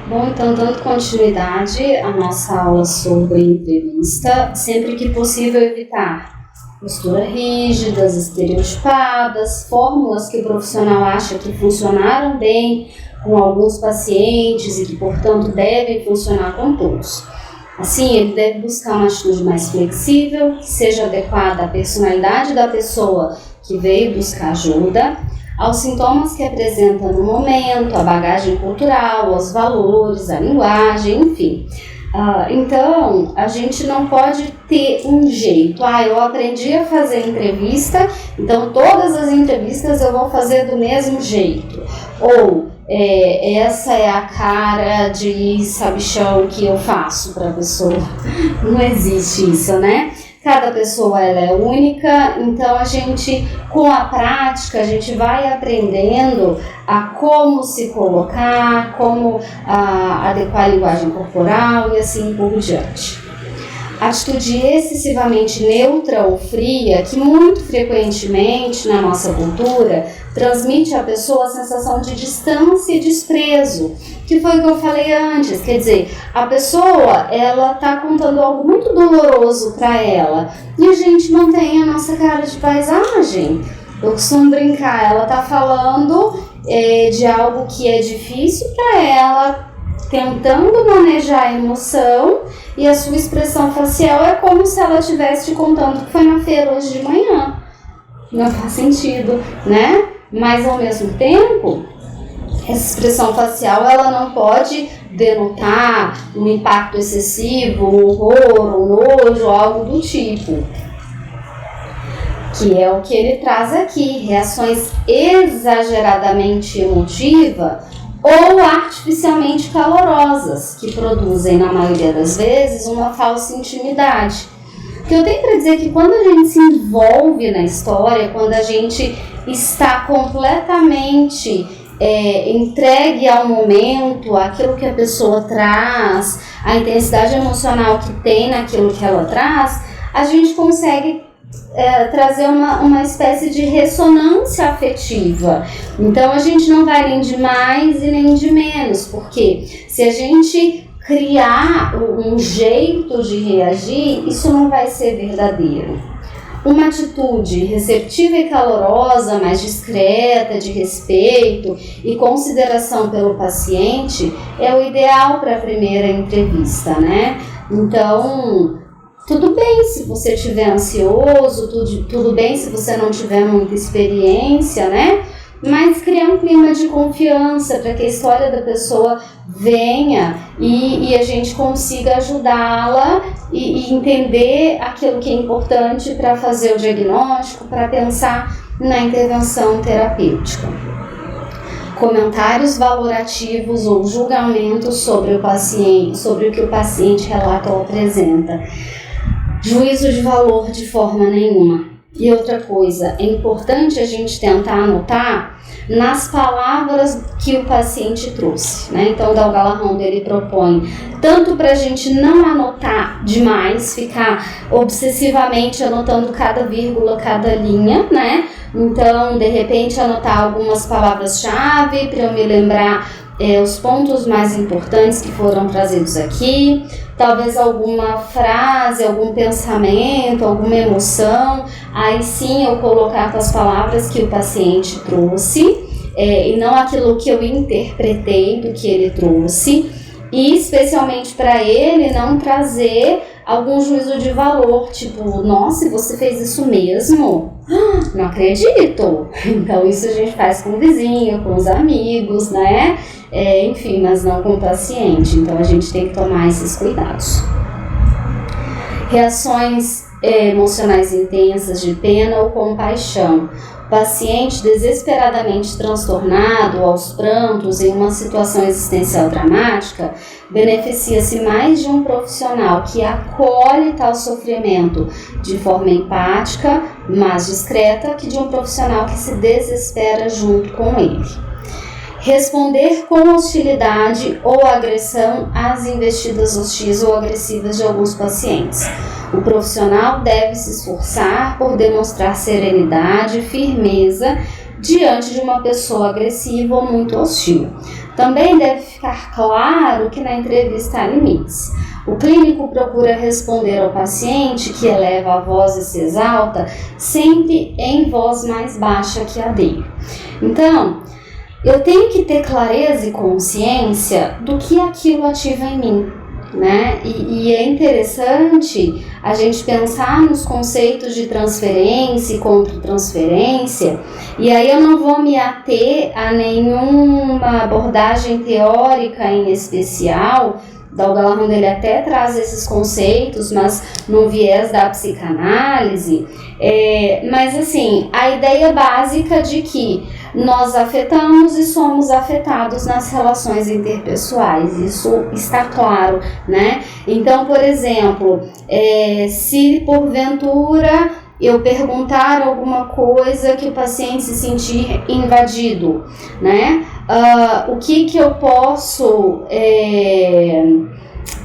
Bom, então, dando continuidade à nossa aula sobre entrevista, sempre que possível evitar posturas rígidas, estereotipadas, fórmulas que o profissional acha que funcionaram bem com alguns pacientes e que, portanto, devem funcionar com todos. Assim, ele deve buscar uma atitude mais flexível, que seja adequada à personalidade da pessoa que veio buscar ajuda, aos sintomas que apresenta no momento, a bagagem cultural, os valores, a linguagem, enfim. Então, a gente não pode ter um jeito. Eu aprendi a fazer entrevista, então todas as entrevistas eu vou fazer do mesmo jeito. Ou, essa é a cara de sabichão que eu faço para a pessoa. Não existe isso, né? Cada pessoa ela é única, então a gente, com a prática, a gente vai aprendendo a como se colocar, como adequar a linguagem corporal e assim por diante. Atitude excessivamente neutra ou fria, que muito frequentemente na nossa cultura transmite à pessoa a sensação de distância e desprezo, que foi o que eu falei antes. Quer dizer, a pessoa ela está contando algo muito doloroso para ela e a gente mantém a nossa cara de paisagem. Eu costumo brincar, ela está falando de algo que é difícil para ela, tentando manejar a emoção, e a sua expressão facial é como se ela estivesse te contando que foi na feira hoje de manhã. Não faz sentido, né? Mas ao mesmo tempo, essa expressão facial ela não pode denotar um impacto excessivo, um horror, um nojo, algo do tipo. Que é o que ele traz aqui, reações exageradamente emotivas ou artificialmente calorosas, que produzem, na maioria das vezes, uma falsa intimidade. O que eu tenho para dizer é que quando a gente se envolve na história, quando a gente está completamente entregue ao momento, aquilo que a pessoa traz, a intensidade emocional que tem naquilo que ela traz, a gente consegue trazer uma espécie de ressonância afetiva. Então a gente não vai nem de mais e nem de menos, porque se a gente criar um jeito de reagir, isso não vai ser verdadeiro. Uma atitude receptiva e calorosa, mais discreta, de respeito e consideração pelo paciente é o ideal para a primeira entrevista, né? Então, tudo bem se você estiver ansioso, tudo bem se você não tiver muita experiência, né? Mas criar um clima de confiança para que a história da pessoa venha e a gente consiga ajudá-la e entender aquilo que é importante para fazer o diagnóstico, para pensar na intervenção terapêutica. Comentários valorativos ou julgamentos sobre o paciente, sobre o que o paciente relata ou apresenta. Juízo de valor de forma nenhuma. E outra coisa, é importante a gente tentar anotar nas palavras que o paciente trouxe, né? Então, o Dalgal Arrondo, ele propõe tanto para a gente não anotar demais, ficar obsessivamente anotando cada vírgula, cada linha, né? Então, de repente, anotar algumas palavras-chave para eu me lembrar os pontos mais importantes que foram trazidos aqui, talvez alguma frase, algum pensamento, alguma emoção, aí sim eu colocar com as palavras que o paciente trouxe, e não aquilo que eu interpretei do que ele trouxe, e especialmente para ele não trazer algum juízo de valor, tipo, nossa, você fez isso mesmo? Não acredito! Então isso a gente faz com o vizinho, com os amigos, né? Enfim, mas não com o paciente, então a gente tem que tomar esses cuidados. Reações emocionais intensas de pena ou compaixão. O paciente desesperadamente transtornado aos prantos em uma situação existencial dramática beneficia-se mais de um profissional que acolhe tal sofrimento de forma empática, mas discreta, que de um profissional que se desespera junto com ele. Responder com hostilidade ou agressão às investidas hostis ou agressivas de alguns pacientes. O profissional deve se esforçar por demonstrar serenidade e firmeza diante de uma pessoa agressiva ou muito hostil. Também deve ficar claro que na entrevista há limites. O clínico procura responder ao paciente, que eleva a voz e se exalta, sempre em voz mais baixa que a dele. Então, eu tenho que ter clareza e consciência do que aquilo ativa em mim, né? E é interessante a gente pensar nos conceitos de transferência e contra-transferência, e aí eu não vou me ater a nenhuma abordagem teórica em especial. Dalga Landa, ele até traz esses conceitos, mas no viés da psicanálise, mas assim, a ideia básica de que nós afetamos e somos afetados nas relações interpessoais, isso está claro, né? Então, por exemplo, se porventura eu perguntar alguma coisa que o paciente se sentir invadido, né? O que eu posso...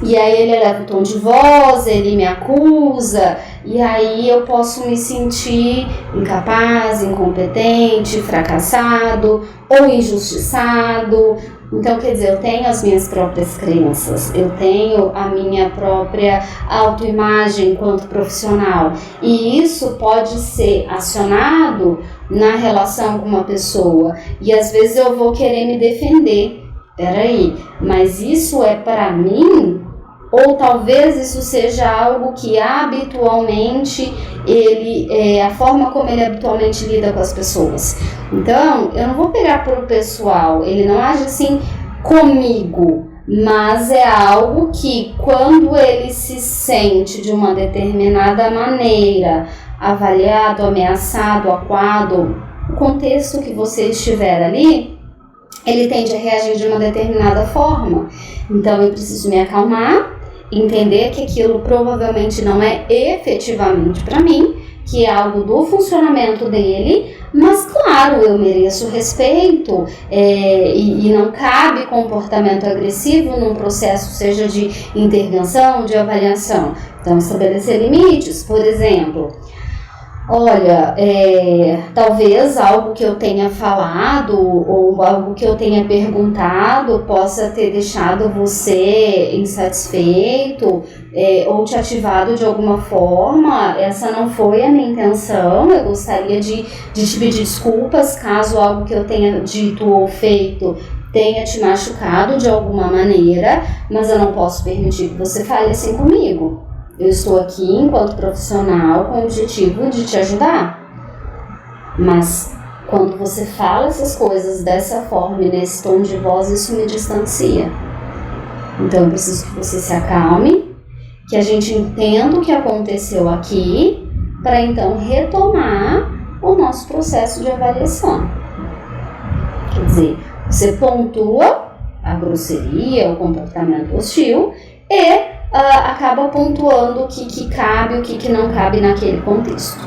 E aí ele eleva o tom de voz, ele me acusa, e aí eu posso me sentir incapaz, incompetente, fracassado ou injustiçado. Então, quer dizer, eu tenho as minhas próprias crenças, eu tenho a minha própria autoimagem enquanto profissional, e isso pode ser acionado na relação com uma pessoa, e às vezes eu vou querer me defender. Peraí, mas isso é para mim? Ou talvez isso seja algo que habitualmente a forma como ele habitualmente lida com as pessoas. Então, eu não vou pegar para o pessoal, ele não age assim comigo, mas é algo que quando ele se sente de uma determinada maneira, avaliado, ameaçado, acuado, o contexto que você estiver ali, ele tende a reagir de uma determinada forma. Então eu preciso me acalmar, entender que aquilo provavelmente não é efetivamente para mim, que é algo do funcionamento dele, mas claro, eu mereço respeito, e não cabe comportamento agressivo num processo, seja de intervenção, de avaliação. Então estabelecer limites, por exemplo. Olha, talvez algo que eu tenha falado ou algo que eu tenha perguntado possa ter deixado você insatisfeito ou te ativado de alguma forma. Essa não foi a minha intenção. Eu gostaria de te pedir desculpas caso algo que eu tenha dito ou feito tenha te machucado de alguma maneira, mas eu não posso permitir que você fale assim comigo. Eu estou aqui enquanto profissional com o objetivo de te ajudar. Mas quando você fala essas coisas dessa forma e nesse tom de voz, isso me distancia. Então eu preciso que você se acalme, que a gente entenda o que aconteceu aqui, para então retomar o nosso processo de avaliação. Quer dizer, você pontua a grosseria, o comportamento hostil e acaba pontuando o que cabe, o que não cabe naquele contexto.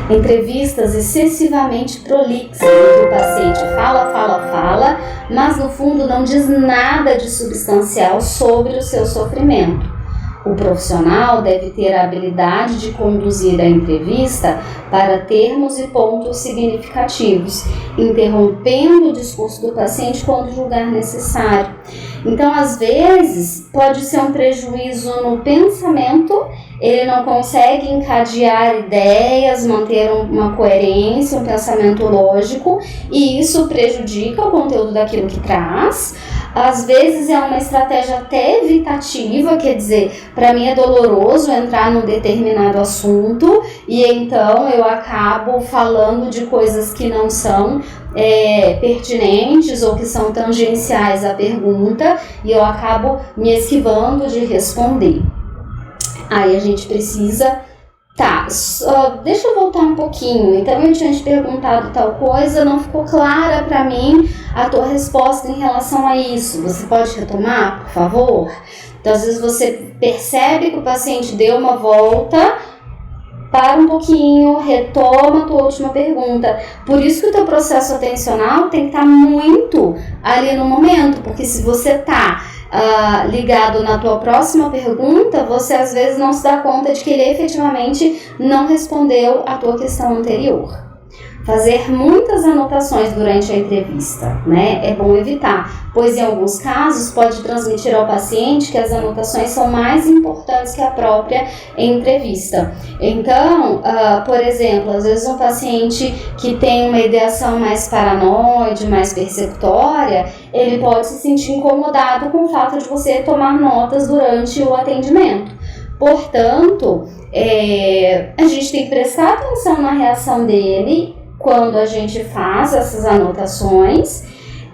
Entrevistas excessivamente prolixas, em que o paciente fala, mas no fundo não diz nada de substancial sobre o seu sofrimento. O profissional deve ter a habilidade de conduzir a entrevista para termos e pontos significativos, interrompendo o discurso do paciente quando julgar necessário. Então, às vezes, pode ser um prejuízo no pensamento, ele não consegue encadear ideias, manter uma coerência, um pensamento lógico, e isso prejudica o conteúdo daquilo que traz. Às vezes é uma estratégia até evitativa, quer dizer, para mim é doloroso entrar num determinado assunto e então eu acabo falando de coisas que não são pertinentes ou que são tangenciais à pergunta e eu acabo me esquivando de responder. Aí a gente precisa... deixa eu voltar um pouquinho. Então eu tinha te perguntado tal coisa, não ficou clara para mim a tua resposta em relação a isso. Você pode retomar, por favor? Então às vezes você percebe que o paciente deu uma volta, para um pouquinho, retoma a tua última pergunta. Por isso que o teu processo atencional tem que estar muito ali no momento, porque se você está ligado na tua próxima pergunta, você às vezes não se dá conta de que ele efetivamente não respondeu a tua questão anterior. fazer muitas anotações durante a entrevista, né? É bom evitar, pois em alguns casos pode transmitir ao paciente que as anotações são mais importantes que a própria entrevista. Então, por exemplo, às vezes um paciente que tem uma ideação mais paranoide, mais persecutória, ele pode se sentir incomodado com o fato de você tomar notas durante o atendimento. Portanto, a gente tem que prestar atenção na reação dele quando a gente faz essas anotações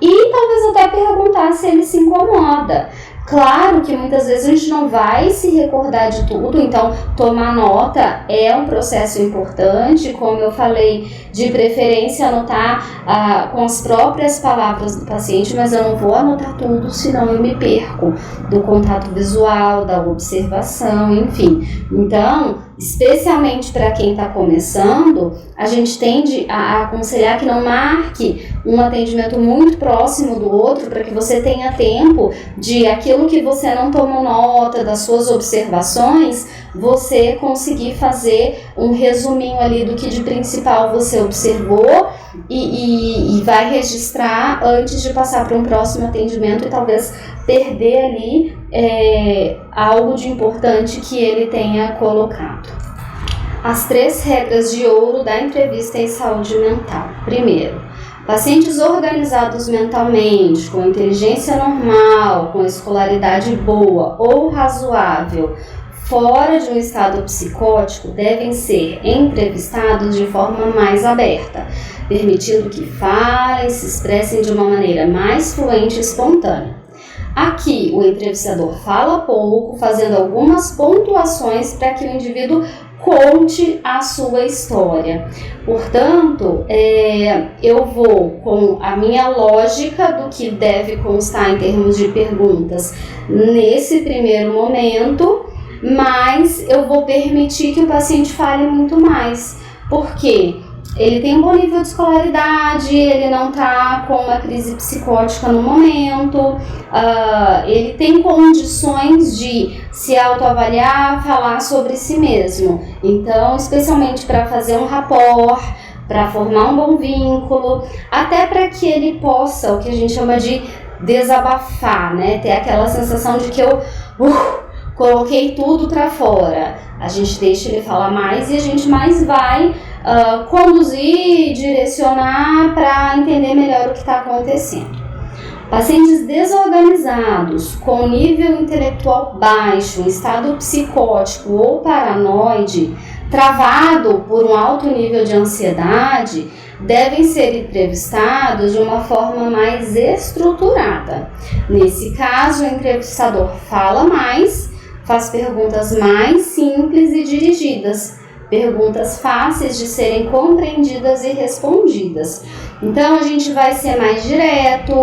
e talvez até perguntar se ele se incomoda. Claro que muitas vezes a gente não vai se recordar de tudo, então tomar nota é um processo importante, como eu falei, de preferência anotar com as próprias palavras do paciente, mas eu não vou anotar tudo, senão eu me perco do contato visual, da observação, enfim. Então, especialmente para quem está começando, a gente tende a aconselhar que não marque um atendimento muito próximo do outro para que você tenha tempo de aquilo que você não tomou nota das suas observações, você conseguir fazer um resuminho ali do que de principal você observou e vai registrar antes de passar para um próximo atendimento e talvez perder ali algo de importante que ele tenha colocado. As 3 regras de ouro da entrevista em saúde mental. Primeiro, pacientes organizados mentalmente, com inteligência normal, com escolaridade boa ou razoável, fora de um estado psicótico, devem ser entrevistados de forma mais aberta, permitindo que falem, se expressem de uma maneira mais fluente e espontânea. Aqui, o entrevistador fala pouco, fazendo algumas pontuações para que o indivíduo conte a sua história. Portanto, eu vou com a minha lógica do que deve constar em termos de perguntas nesse primeiro momento, mas eu vou permitir que o paciente fale muito mais. Por quê? Ele tem um bom nível de escolaridade, ele não está com uma crise psicótica no momento, ele tem condições de se autoavaliar, falar sobre si mesmo. Então, especialmente para fazer um rapport, para formar um bom vínculo, até para que ele possa, o que a gente chama de desabafar, né? Ter aquela sensação de que eu coloquei tudo para fora. A gente deixa ele falar mais e a gente mais vai conduzir, direcionar para entender melhor o que está acontecendo. Pacientes desorganizados, com nível intelectual baixo, em estado psicótico ou paranoide, travado por um alto nível de ansiedade, devem ser entrevistados de uma forma mais estruturada. Nesse caso, o entrevistador fala mais, faz perguntas mais simples e dirigidas, perguntas fáceis de serem compreendidas e respondidas. Então, a gente vai ser mais direto,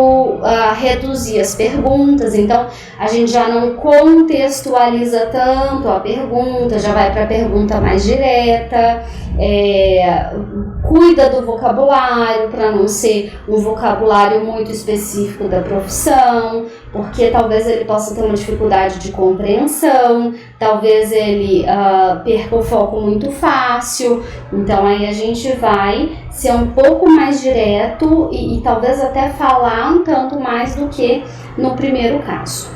reduzir as perguntas. Então, a gente já não contextualiza tanto a pergunta, já vai para a pergunta mais direta, cuida do vocabulário para não ser um vocabulário muito específico da profissão, porque talvez ele possa ter uma dificuldade de compreensão, talvez ele perca o foco muito fácil. Então aí a gente vai ser um pouco mais direto e talvez até falar um tanto mais do que no primeiro caso.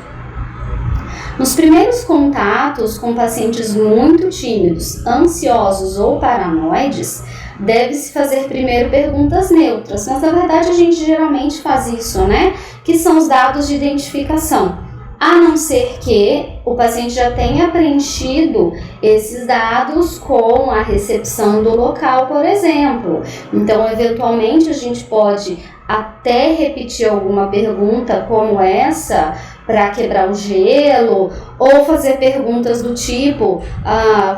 Nos primeiros contatos com pacientes muito tímidos, ansiosos ou paranoides, deve-se fazer primeiro perguntas neutras, mas na verdade a gente geralmente faz isso, né? Que são os dados de identificação. A não ser que o paciente já tenha preenchido esses dados com a recepção do local, por exemplo. Então, eventualmente, a gente pode até repetir alguma pergunta como essa para quebrar o gelo, ou fazer perguntas do tipo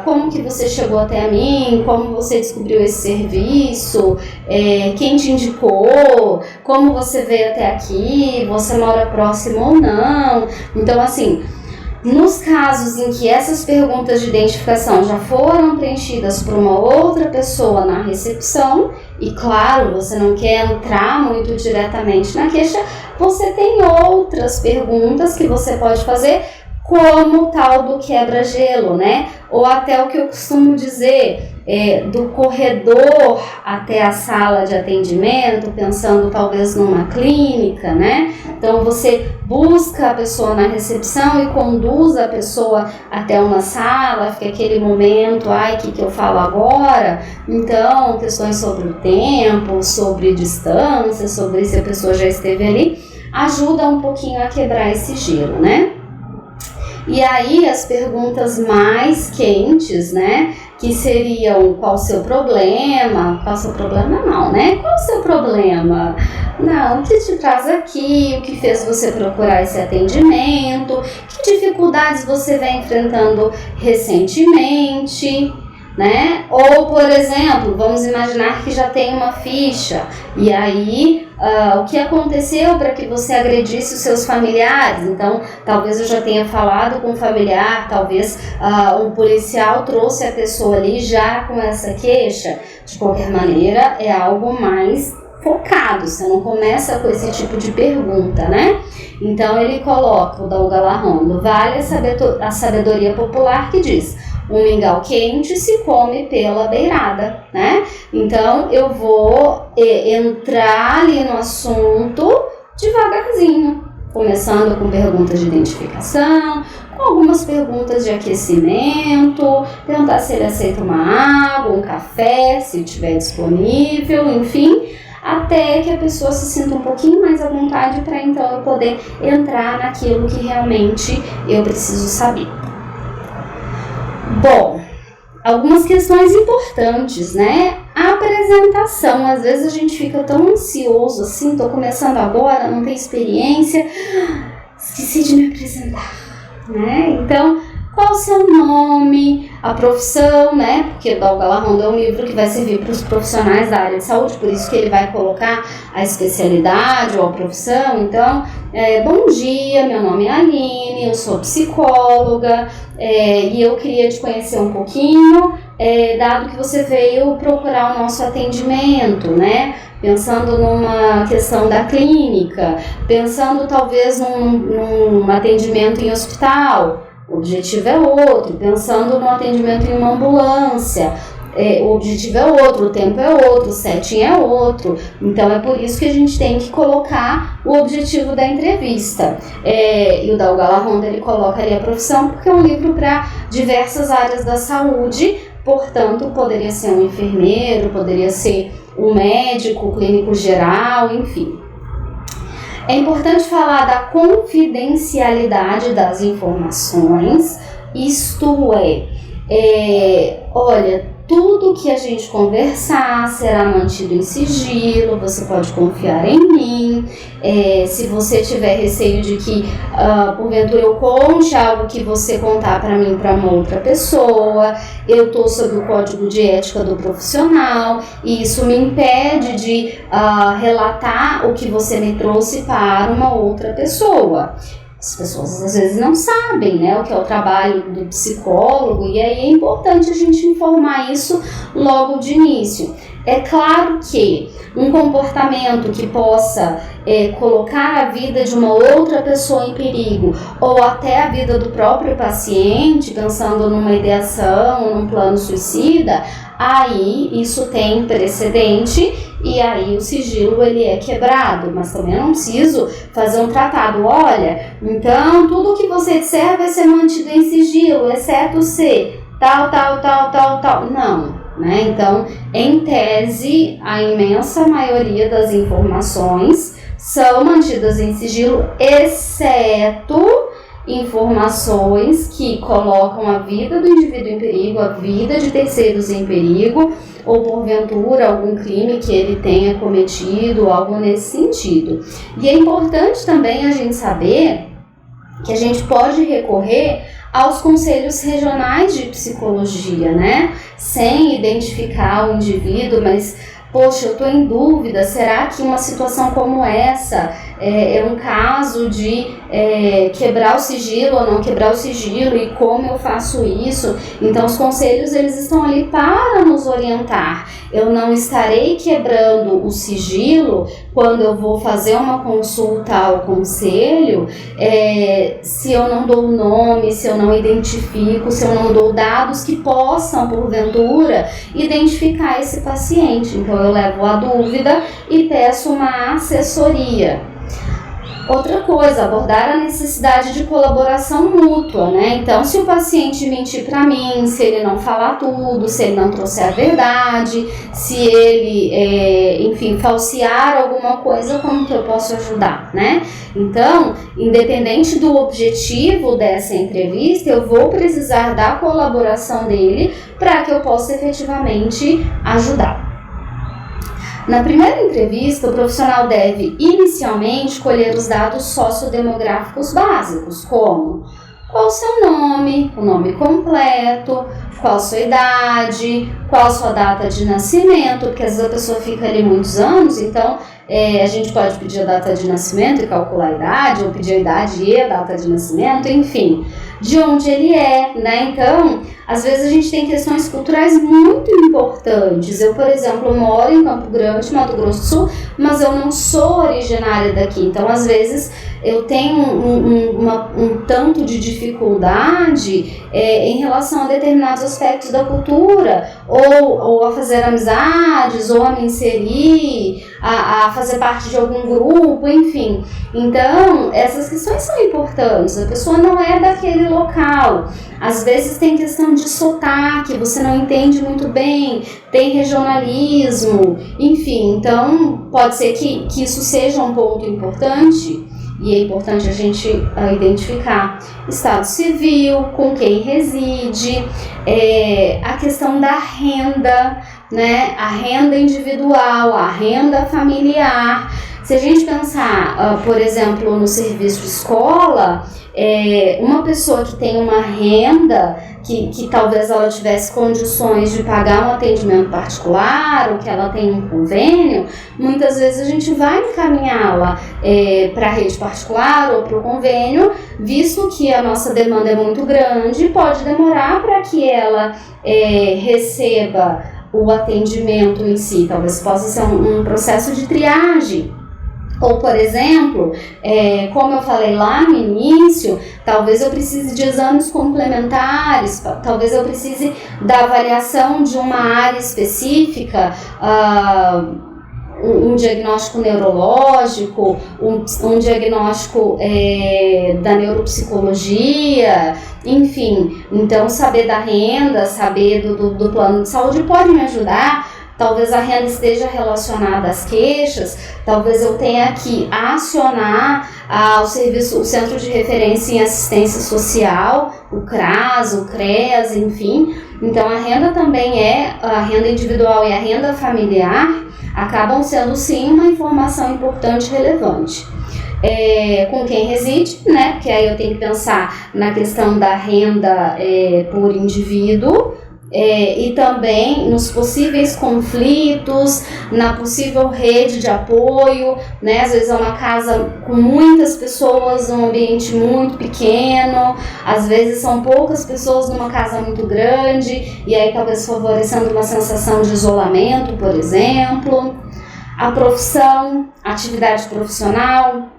como que você chegou até a mim, como você descobriu esse serviço, quem te indicou, como você veio até aqui, você mora próximo ou não. Então, assim, nos casos em que essas perguntas de identificação já foram preenchidas por uma outra pessoa na recepção, e claro, você não quer entrar muito diretamente na queixa, você tem outras perguntas que você pode fazer, como o tal do quebra-gelo, né? Ou até o que eu costumo dizer, do corredor até a sala de atendimento, pensando talvez numa clínica, né? Então você busca a pessoa na recepção e conduz a pessoa até uma sala, fica aquele momento, o que eu falo agora? Então, questões sobre o tempo, sobre distância, sobre se a pessoa já esteve ali, ajuda um pouquinho a quebrar esse gelo, né? E aí as perguntas mais quentes, né, que seriam qual o seu problema? Qual o seu problema não, né? Qual o seu problema? Não, o que te traz aqui? O que fez você procurar esse atendimento? Que dificuldades você vem enfrentando recentemente? Né? Ou, por exemplo, vamos imaginar que já tem uma ficha e aí o que aconteceu para que você agredisse os seus familiares? Então, talvez eu já tenha falado com um familiar, talvez um policial trouxe a pessoa ali já com essa queixa. De qualquer maneira, é algo mais focado, você não começa com esse tipo de pergunta, né? Então, ele coloca, o Dalga Larrondo, vale a sabedoria popular que diz: um mingau quente se come pela beirada, né? Então, eu vou entrar ali no assunto devagarzinho, começando com perguntas de identificação, com algumas perguntas de aquecimento, perguntar se ele aceita uma água, um café, se estiver disponível, enfim, até que a pessoa se sinta um pouquinho mais à vontade para então eu poder entrar naquilo que realmente eu preciso saber. Bom, algumas questões importantes, né? A apresentação, às vezes a gente fica tão ansioso assim, tô começando agora, não tenho experiência, esqueci de me apresentar, né? Então, qual o seu nome, a profissão, né? Porque o Dalga Larrondo é um livro que vai servir para os profissionais da área de saúde, por isso que ele vai colocar a especialidade ou a profissão. Então, bom dia, meu nome é Aline, eu sou psicóloga e eu queria te conhecer um pouquinho, dado que você veio procurar o nosso atendimento, né? Pensando numa questão da clínica, pensando talvez num atendimento em hospital. O objetivo é outro, pensando no atendimento em uma ambulância, o objetivo é outro, o tempo é outro, o setting é outro. Então é por isso que a gente tem que colocar o objetivo da entrevista. E o Dalga Larrondo, ele coloca ali a profissão, porque é um livro para diversas áreas da saúde, portanto poderia ser um enfermeiro, poderia ser um médico, clínico geral, enfim. É importante falar da confidencialidade das informações, isto olha, tudo que a gente conversar será mantido em sigilo, você pode confiar em mim. Se você tiver receio de que, porventura, eu conte algo que você contar para mim para uma outra pessoa, eu estou sob o código de ética do profissional e isso me impede de relatar o que você me trouxe para uma outra pessoa. As pessoas às vezes não sabem, né, o que é o trabalho do psicólogo, e aí é importante a gente informar isso logo de início. É claro que um comportamento que possa colocar a vida de uma outra pessoa em perigo, ou até a vida do próprio paciente, pensando numa ideação, num plano suicida, aí isso tem precedente e aí o sigilo ele é quebrado, mas também eu não preciso fazer um tratado. Olha, então tudo que você disser vai ser mantido em sigilo, exceto se tal. Não. Né? Então, em tese, a imensa maioria das informações são mantidas em sigilo, exceto informações que colocam a vida do indivíduo em perigo, a vida de terceiros em perigo, ou porventura algum crime que ele tenha cometido, algo nesse sentido. E é importante também a gente saber que a gente pode recorrer aos conselhos regionais de psicologia, né? Sem identificar o indivíduo, mas, poxa, eu estou em dúvida, será que uma situação como essa é um caso de quebrar o sigilo ou não quebrar o sigilo e como eu faço isso. Então os conselhos eles estão ali para nos orientar. Eu não estarei quebrando o sigilo quando eu vou fazer uma consulta ao conselho, se eu não dou o nome, se eu não identifico, se eu não dou dados que possam, porventura, identificar esse paciente. Então eu levo a dúvida e peço uma assessoria. Outra coisa, abordar a necessidade de colaboração mútua, né? Então, se o paciente mentir para mim, se ele não falar tudo, se ele não trouxer a verdade, se ele, enfim, falsear alguma coisa, como que eu posso ajudar, né? Então, independente do objetivo dessa entrevista, eu vou precisar da colaboração dele para que eu possa efetivamente ajudar. Na primeira entrevista, o profissional deve inicialmente colher os dados sociodemográficos básicos, como qual o seu nome, o nome completo, qual a sua idade, qual a sua data de nascimento, porque às vezes a pessoa fica ali muitos anos, então a gente pode pedir a data de nascimento e calcular a idade, ou pedir a idade e a data de nascimento, enfim, de onde ele é, né? Então, às vezes a gente tem questões culturais muito importantes. Eu, por exemplo, moro em Campo Grande, Mato Grosso do Sul, mas eu não sou originária daqui. Então, às vezes, eu tenho um tanto de dificuldade em relação a determinados aspectos da cultura, ou a fazer amizades, ou a me inserir, a fazer parte de algum grupo, enfim. Então, essas questões são importantes. A pessoa não é daquele local. Às vezes tem questão de sotaque, você não entende muito bem, tem regionalismo, enfim. Então, pode ser que isso seja um ponto importante. E é importante a gente identificar estado civil, com quem reside, a questão da renda, né? A renda individual, a renda familiar. Se a gente pensar, por exemplo, no serviço escola, uma pessoa que tem uma renda que talvez ela tivesse condições de pagar um atendimento particular ou que ela tem um convênio, muitas vezes a gente vai encaminhá-la para a rede particular ou para o convênio, visto que a nossa demanda é muito grande, pode demorar para que ela receba o atendimento em si, talvez possa ser um processo de triagem. Ou, por exemplo, como eu falei lá no início, talvez eu precise de exames complementares, talvez eu precise da avaliação de uma área específica, um diagnóstico neurológico, um diagnóstico da neuropsicologia, enfim. Então, saber da renda, saber do plano de saúde pode me ajudar. Talvez a renda esteja relacionada às queixas, talvez eu tenha que acionar o Centro de Referência em Assistência Social, o CRAS, o CREAS, enfim. Então a renda também a renda individual e a renda familiar acabam sendo sim uma informação importante e relevante. Com quem reside, né? Porque aí eu tenho que pensar na questão da renda por indivíduo, e também nos possíveis conflitos, na possível rede de apoio, né? Às vezes é uma casa com muitas pessoas num ambiente muito pequeno, às vezes são poucas pessoas numa casa muito grande, e aí talvez favorecendo uma sensação de isolamento, por exemplo. A profissão, atividade profissional.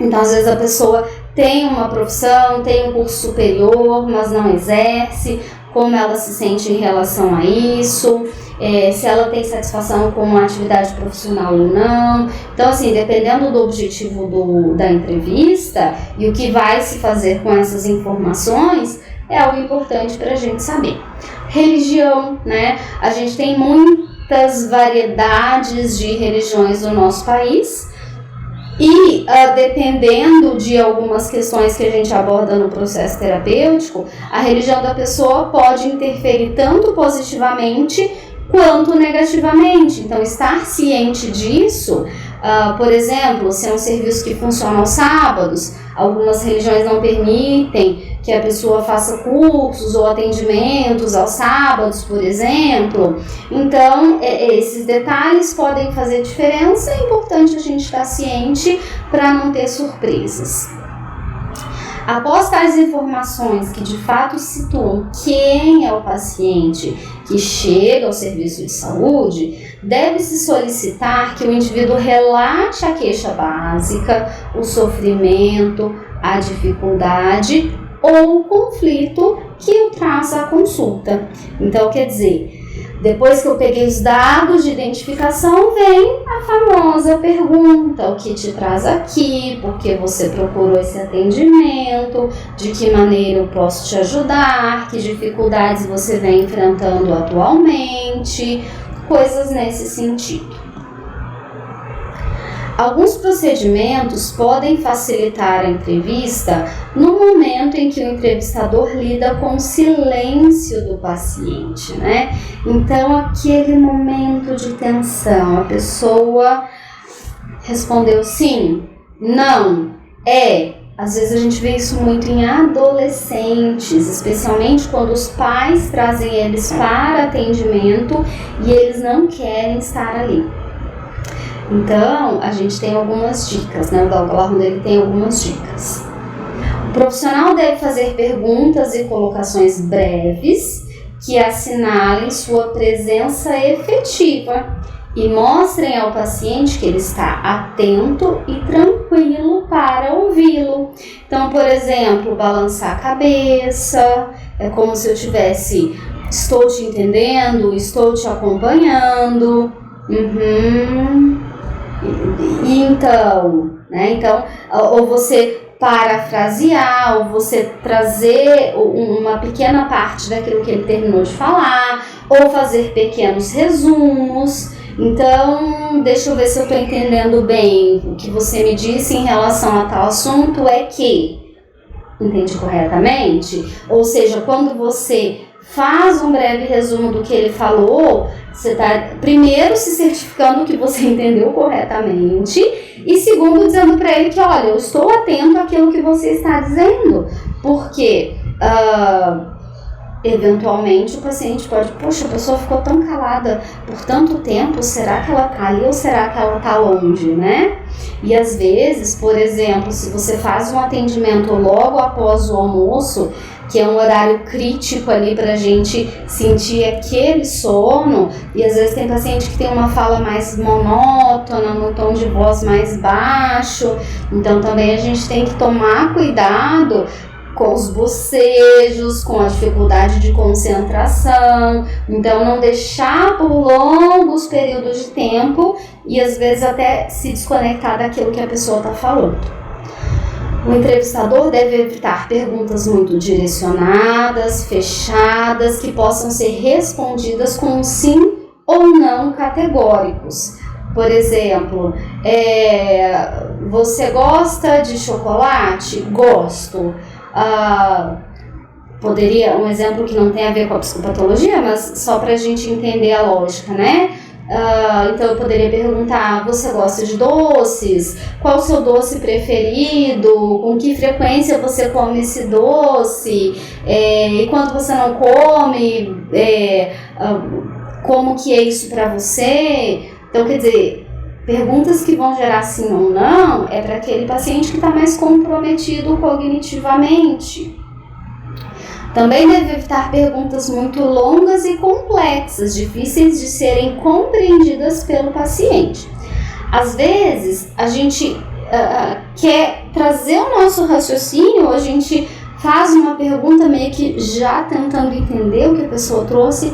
Então, às vezes a pessoa tem uma profissão, tem um curso superior, mas não exerce, como ela se sente em relação a isso, se ela tem satisfação com a atividade profissional ou não. Então, assim, dependendo do objetivo da entrevista e o que vai se fazer com essas informações, é algo importante para a gente saber. Religião, né? A gente tem muitas variedades de religiões no nosso país. E dependendo de algumas questões que a gente aborda no processo terapêutico, a religião da pessoa pode interferir tanto positivamente quanto negativamente. Então, estar ciente disso Por exemplo, se é um serviço que funciona aos sábados, algumas religiões não permitem que a pessoa faça cursos ou atendimentos aos sábados, por exemplo. Então, esses detalhes podem fazer diferença, é importante a gente estar ciente para não ter surpresas. Após tais informações que de fato situam quem é o paciente que chega ao serviço de saúde, deve-se solicitar que o indivíduo relate a queixa básica, o sofrimento, a dificuldade ou o conflito que o traz à consulta. Então, quer dizer, depois que eu peguei os dados de identificação, vem a famosa pergunta: o que te traz aqui? Por que você procurou esse atendimento? De que maneira eu posso te ajudar? Que dificuldades você vem enfrentando atualmente? Coisas nesse sentido. Alguns procedimentos podem facilitar a entrevista no momento em que o entrevistador lida com o silêncio do paciente, né? Então, aquele momento de tensão, a pessoa respondeu sim, não, é. Às vezes a gente vê isso muito em adolescentes, especialmente quando os pais trazem eles para atendimento e eles não querem estar ali. Então, a gente tem algumas dicas, né? O Dalgal Arruda tem algumas dicas. O profissional deve fazer perguntas e colocações breves que assinalem sua presença efetiva e mostrem ao paciente que ele está atento e tranquilo para ouvi-lo. Então, por exemplo, balançar a cabeça, é como se eu tivesse: estou te entendendo, estou te acompanhando. Então, né? Então, ou você parafrasear, ou você trazer uma pequena parte daquilo que ele terminou de falar, ou fazer pequenos resumos. Então, deixa eu ver se eu estou entendendo bem. O que você me disse em relação a tal assunto é que... Entendi corretamente? Ou seja, quando você faz um breve resumo do que ele falou, você está, primeiro, se certificando que você entendeu corretamente e, segundo, dizendo para ele que, olha, eu estou atento àquilo que você está dizendo, porque, eventualmente, o paciente pode, poxa, a pessoa ficou tão calada por tanto tempo, será que ela está ali ou será que ela está longe, né? E, às vezes, por exemplo, se você faz um atendimento logo após o almoço, que é um horário crítico ali pra gente sentir aquele sono, e às vezes tem paciente que tem uma fala mais monótona, num tom de voz mais baixo, então também a gente tem que tomar cuidado com os bocejos, com a dificuldade de concentração, então não deixar por longos períodos de tempo e às vezes até se desconectar daquilo que a pessoa está falando. O entrevistador deve evitar perguntas muito direcionadas, fechadas, que possam ser respondidas com sim ou não categóricos. Por exemplo, você gosta de chocolate? Gosto. Poderia, um exemplo que não tem a ver com a psicopatologia, mas só para a gente entender a lógica, né? Então eu poderia perguntar: você gosta de doces? Qual o seu doce preferido? Com que frequência você come esse doce? E quando você não come, como que é isso para você? Então, quer dizer, perguntas que vão gerar sim ou não é para aquele paciente que está mais comprometido cognitivamente. Também deve evitar perguntas muito longas e complexas, difíceis de serem compreendidas pelo paciente. Às vezes, a gente quer trazer o nosso raciocínio, a gente faz uma pergunta meio que já tentando entender o que a pessoa trouxe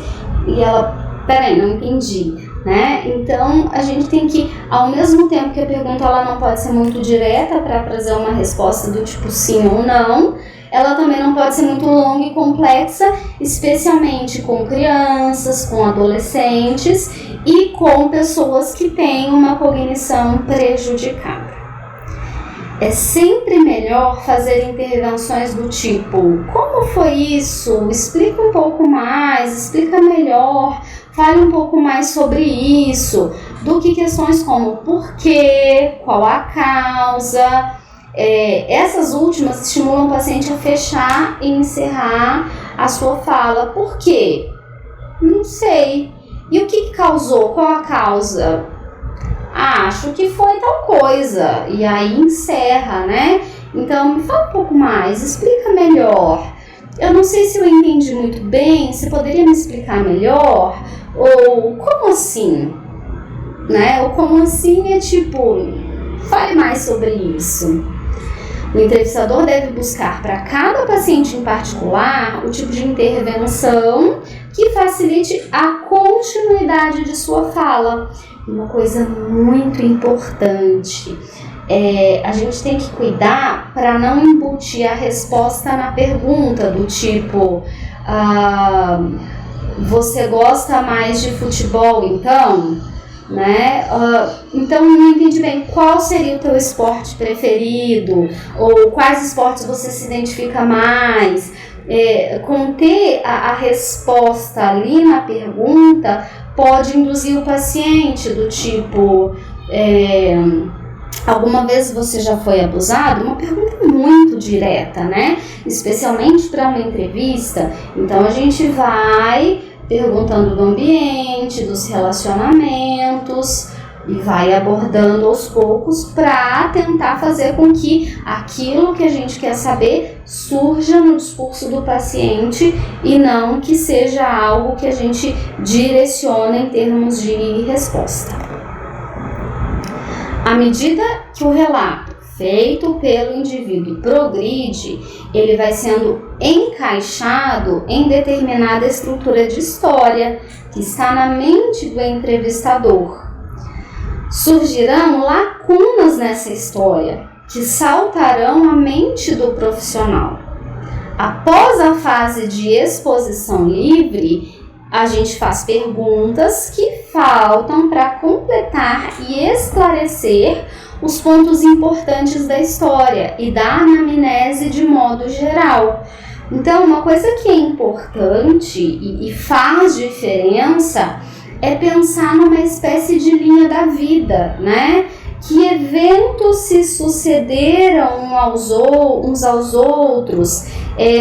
e ela, peraí, não entendi, né? Então, a gente tem que, ao mesmo tempo que a pergunta ela não pode ser muito direta para trazer uma resposta do tipo sim ou não, ela também não pode ser muito longa e complexa, especialmente com crianças, com adolescentes e com pessoas que têm uma cognição prejudicada. É sempre melhor fazer intervenções do tipo: como foi isso? Explica um pouco mais, explica melhor, fale um pouco mais sobre isso, do que questões como porquê, qual a causa. Essas últimas estimulam o paciente a fechar e encerrar a sua fala. Por quê? Não sei. E o que causou? Qual a causa? Acho que foi tal coisa. E aí encerra, né? Então, me fala um pouco mais, explica melhor. Eu não sei se eu entendi muito bem, você poderia me explicar melhor? Ou como assim? Né? Ou como assim é tipo, fale mais sobre isso. O entrevistador deve buscar para cada paciente em particular o tipo de intervenção que facilite a continuidade de sua fala. Uma coisa muito importante, a gente tem que cuidar para não embutir a resposta na pergunta, do tipo, você gosta mais de futebol então? Né? Então não entendi bem qual seria o teu esporte preferido, ou quais esportes você se identifica mais. Conter a resposta ali na pergunta pode induzir o paciente, do tipo, alguma vez você já foi abusado? Uma pergunta muito direta, né? Especialmente para uma entrevista. Então a gente vai perguntando do ambiente, dos relacionamentos, e vai abordando aos poucos para tentar fazer com que aquilo que a gente quer saber surja no discurso do paciente e não que seja algo que a gente direciona em termos de resposta. À medida que o relato feito pelo indivíduo progride, ele vai sendo encaixado em determinada estrutura de história que está na mente do entrevistador. Surgirão lacunas nessa história que saltarão a mente do profissional. Após a fase de exposição livre, a gente faz perguntas que faltam para completar e esclarecer os pontos importantes da história e da anamnese de modo geral. Então, uma coisa que é importante e faz diferença é pensar numa espécie de linha da vida, né? Que eventos se sucederam uns aos outros,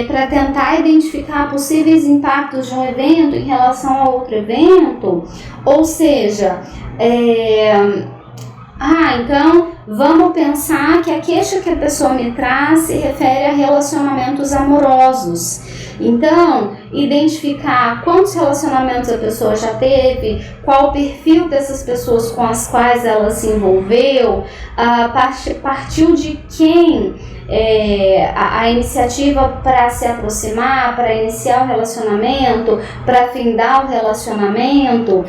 para tentar identificar possíveis impactos de um evento em relação a outro evento. Ou seja, então vamos pensar que a queixa que a pessoa me traz se refere a relacionamentos amorosos. Então, identificar quantos relacionamentos a pessoa já teve, qual o perfil dessas pessoas com as quais ela se envolveu, partiu de quem a iniciativa para se aproximar, para iniciar o relacionamento, para findar o relacionamento,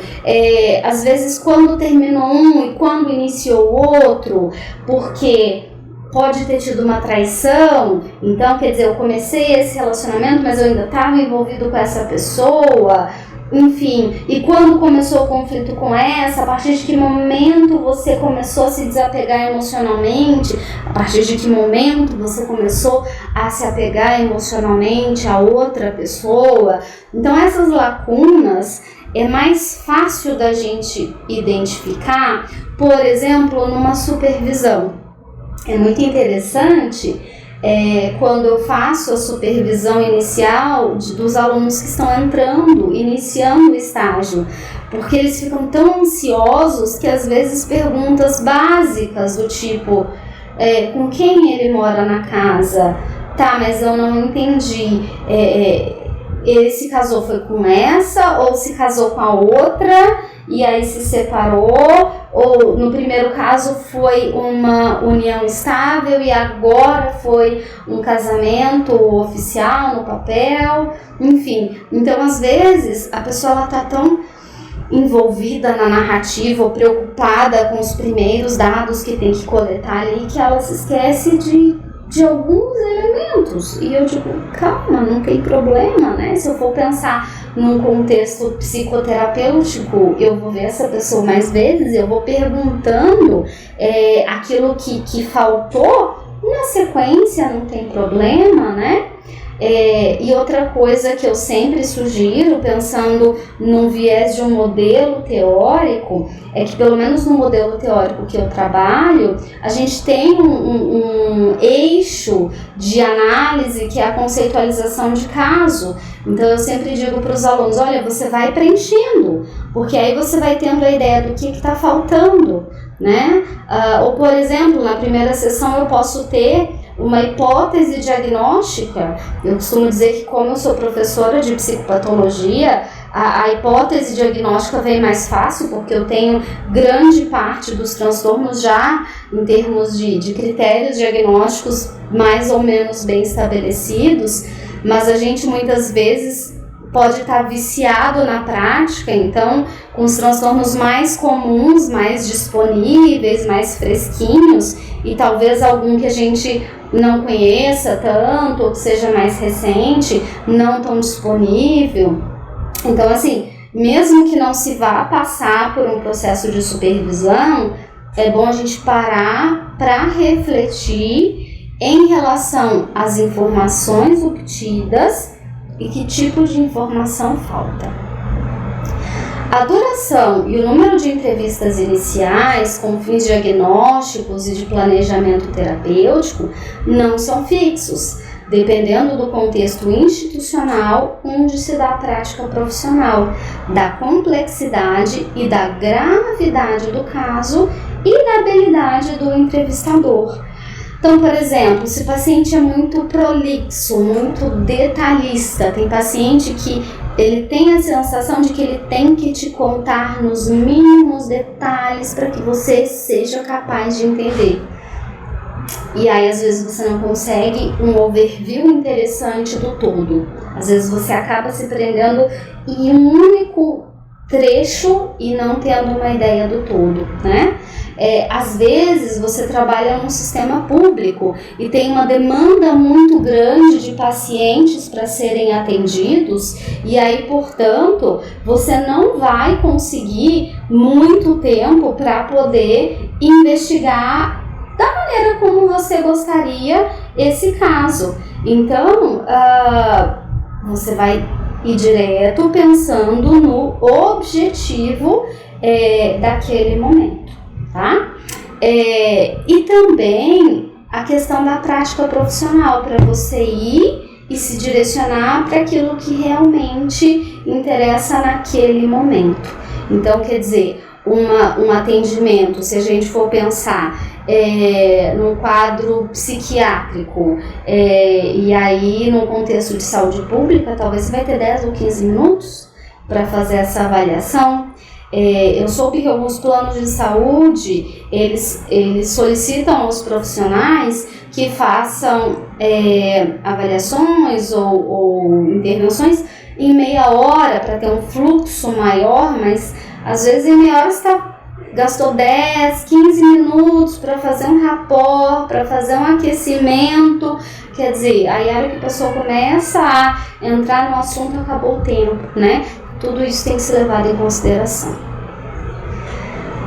às vezes quando terminou um e quando iniciou o outro, porque pode ter tido uma traição, então quer dizer, eu comecei esse relacionamento, mas eu ainda estava envolvido com essa pessoa, enfim, e quando começou o conflito com essa, a partir de que momento você começou a se desapegar emocionalmente, a partir de que momento você começou a se apegar emocionalmente a outra pessoa. Então essas lacunas é mais fácil da gente identificar, por exemplo, numa supervisão. É muito interessante quando eu faço a supervisão inicial dos alunos que estão iniciando o estágio, porque eles ficam tão ansiosos que às vezes perguntas básicas do tipo, com quem ele mora na casa? Tá, mas eu não entendi. Ele se casou foi com essa ou se casou com a outra e aí se separou, ou no primeiro caso foi uma união estável e agora foi um casamento oficial no papel, enfim. Então às vezes a pessoa está tão envolvida na narrativa ou preocupada com os primeiros dados que tem que coletar ali que ela se esquece de alguns elementos. E eu digo, calma, não tem problema, né? Se eu for pensar num contexto psicoterapêutico, eu vou ver essa pessoa mais vezes, eu vou perguntando aquilo que faltou, na sequência não tem problema, né? E outra coisa que eu sempre sugiro, pensando num viés de um modelo teórico, é que pelo menos no modelo teórico que eu trabalho, a gente tem um eixo de análise que é a conceitualização de caso. Então eu sempre digo para os alunos, olha, você vai preenchendo, porque aí você vai tendo a ideia do que está faltando, né? Ou por exemplo, na primeira sessão eu posso ter uma hipótese diagnóstica. Eu costumo dizer que, como eu sou professora de psicopatologia, a hipótese diagnóstica vem mais fácil, porque eu tenho grande parte dos transtornos já em termos de critérios diagnósticos mais ou menos bem estabelecidos, mas a gente muitas vezes pode estar viciado na prática. Então, com os transtornos mais comuns, mais disponíveis, mais fresquinhos, e talvez algum que a gente não conheça tanto, ou que seja mais recente, não tão disponível. Então, assim, mesmo que não se vá passar por um processo de supervisão, é bom a gente parar para refletir em relação às informações obtidas e que tipo de informação falta. A duração e o número de entrevistas iniciais com fins diagnósticos e de planejamento terapêutico não são fixos, dependendo do contexto institucional onde se dá a prática profissional, da complexidade e da gravidade do caso e da habilidade do entrevistador. Então, por exemplo, se o paciente é muito prolixo, muito detalhista, tem paciente que ele tem a sensação de que ele tem que te contar nos mínimos detalhes para que você seja capaz de entender. E aí, às vezes, você não consegue um overview interessante do todo. Às vezes, você acaba se prendendo em um único trecho e não tendo uma ideia do todo, né? Às vezes você trabalha num sistema público e tem uma demanda muito grande de pacientes para serem atendidos, e aí, portanto, você não vai conseguir muito tempo para poder investigar da maneira como você gostaria esse caso. Então, você vai ir direto pensando no objetivo daquele momento. Tá? E também a questão da prática profissional, para você ir e se direcionar para aquilo que realmente interessa naquele momento. Então, quer dizer, um atendimento, se a gente for pensar num quadro psiquiátrico, e aí num contexto de saúde pública, talvez você vai ter 10 ou 15 minutos para fazer essa avaliação. Eu soube que alguns planos de saúde, eles solicitam aos profissionais que façam avaliações ou intervenções em meia hora para ter um fluxo maior, mas às vezes em meia hora gastou 10, 15 minutos para fazer um rapport, para fazer um aquecimento. Quer dizer, aí a hora que a pessoa começa a entrar no assunto, acabou o tempo, né? Tudo isso tem que ser levado em consideração.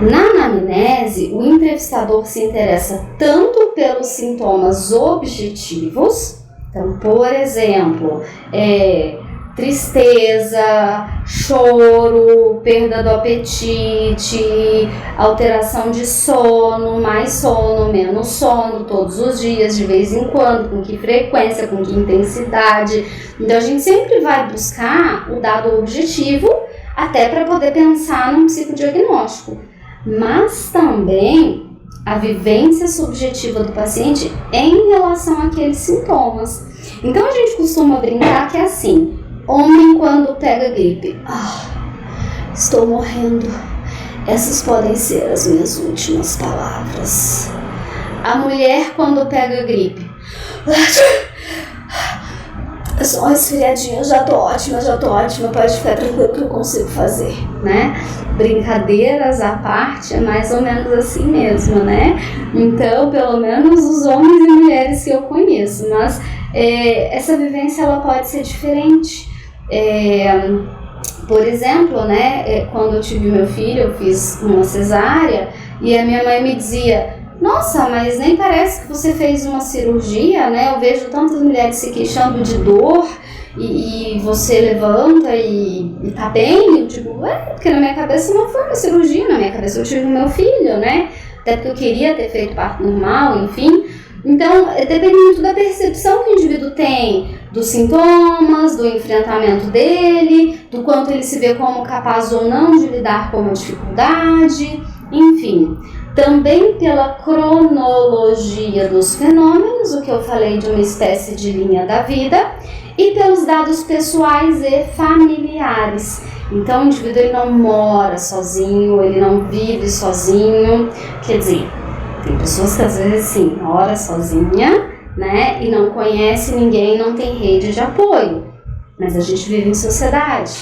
Na anamnese, o entrevistador se interessa tanto pelos sintomas objetivos, então, por exemplo, tristeza, choro, perda do apetite, alteração de sono, mais sono, menos sono, todos os dias, de vez em quando, com que frequência, com que intensidade. Então a gente sempre vai buscar o dado objetivo até para poder pensar num psicodiagnóstico, mas também a vivência subjetiva do paciente em relação àqueles sintomas. Então a gente costuma brincar que é assim: homem quando pega gripe, estou morrendo, essas podem ser as minhas últimas palavras. A mulher quando pega gripe, é só uma resfriadinha, já tô ótima, pode ficar tranquilo que eu consigo fazer, né? Brincadeiras à parte, é mais ou menos assim mesmo, né? Então, pelo menos os homens e mulheres que eu conheço, mas essa vivência ela pode ser diferente. Por exemplo, né, quando eu tive meu filho, eu fiz uma cesárea e a minha mãe me dizia: nossa, mas nem parece que você fez uma cirurgia, né? Eu vejo tantas mulheres se queixando de dor e você levanta e tá bem. Eu digo, porque na minha cabeça não foi uma cirurgia, na minha cabeça eu tive o meu filho, né? Até porque eu queria ter feito parto normal, enfim. Então, depende muito da percepção que o indivíduo tem, dos sintomas, do enfrentamento dele, do quanto ele se vê como capaz ou não de lidar com uma dificuldade, enfim. Também pela cronologia dos fenômenos, o que eu falei de uma espécie de linha da vida, e pelos dados pessoais e familiares. Então, o indivíduo ele não mora sozinho, ele não vive sozinho, quer dizer, tem pessoas que às vezes sim, mora sozinha, né, e não conhece ninguém, não tem rede de apoio, mas a gente vive em sociedade,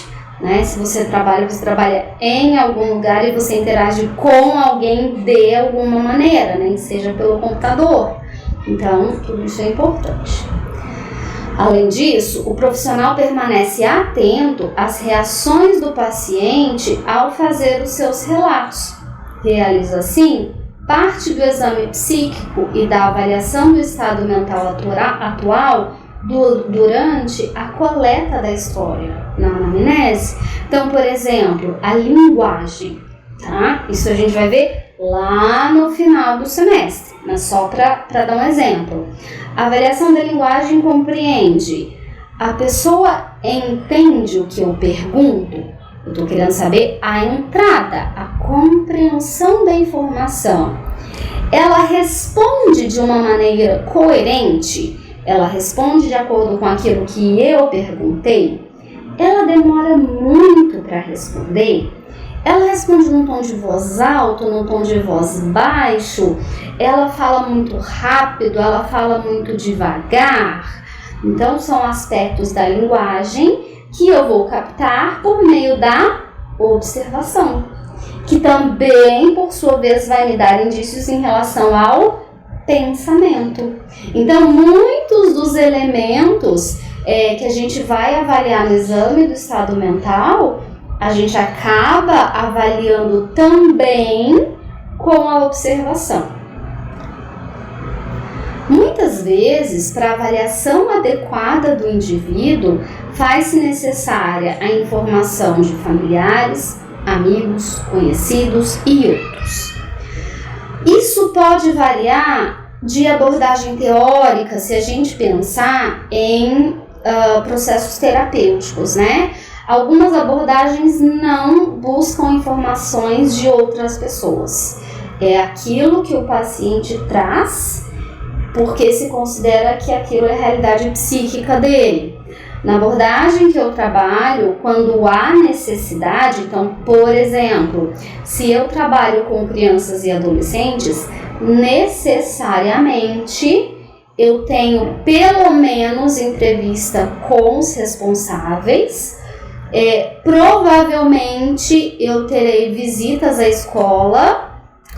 né? Se você trabalha em algum lugar e você interage com alguém de alguma maneira, nem que seja pelo computador, então tudo isso é importante. Além disso, o profissional permanece atento às reações do paciente ao fazer os seus relatos. Realiza assim parte do exame psíquico e da avaliação do estado mental atual durante a coleta da história na anamnese. Então, por exemplo, a linguagem, tá? Isso a gente vai ver lá no final do semestre, mas só para dar um exemplo. A avaliação da linguagem compreende: a pessoa entende o que eu pergunto? Eu estou querendo saber a entrada, a compreensão da informação. Ela responde de uma maneira coerente? Ela responde de acordo com aquilo que eu perguntei? Ela demora muito para responder? Ela responde num tom de voz alto, num tom de voz baixo? Ela fala muito rápido? Ela fala muito devagar? Então, são aspectos da linguagem que eu vou captar por meio da observação, que também, por sua vez, vai me dar indícios em relação ao pensamento. Então, muitos dos elementos que a gente vai avaliar no exame do estado mental, a gente acaba avaliando também com a observação. Muitas vezes, para a avaliação adequada do indivíduo, faz-se necessária a informação de familiares, amigos, conhecidos e outros. Isso pode variar de abordagem teórica, se a gente pensar em processos terapêuticos, né? Algumas abordagens não buscam informações de outras pessoas. É aquilo que o paciente traz, porque se considera que aquilo é a realidade psíquica dele. Na abordagem que eu trabalho, quando há necessidade, então, por exemplo, se eu trabalho com crianças e adolescentes, necessariamente eu tenho pelo menos entrevista com os responsáveis. Provavelmente eu terei visitas à escola.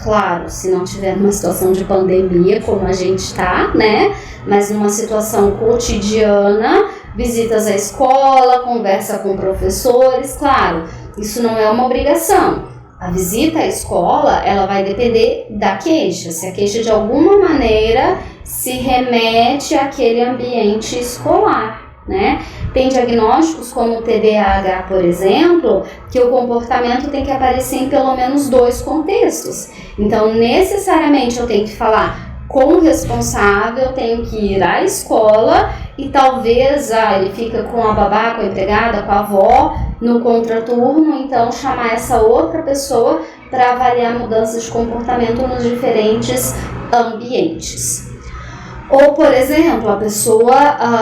Claro, se não tiver uma situação de pandemia como a gente está, né? Mas numa situação cotidiana, visitas à escola, conversa com professores, claro, isso não é uma obrigação. A visita à escola, ela vai depender da queixa, se a queixa de alguma maneira se remete àquele ambiente escolar, né? Tem diagnósticos como o TDAH, por exemplo, que o comportamento tem que aparecer em pelo menos 2 contextos. Então, necessariamente eu tenho que falar com o responsável, eu tenho que ir à escola e talvez ele fica com a babá, com a empregada, com a avó no contraturno, então chamar essa outra pessoa para avaliar mudanças de comportamento nos diferentes ambientes. Ou, por exemplo, a pessoa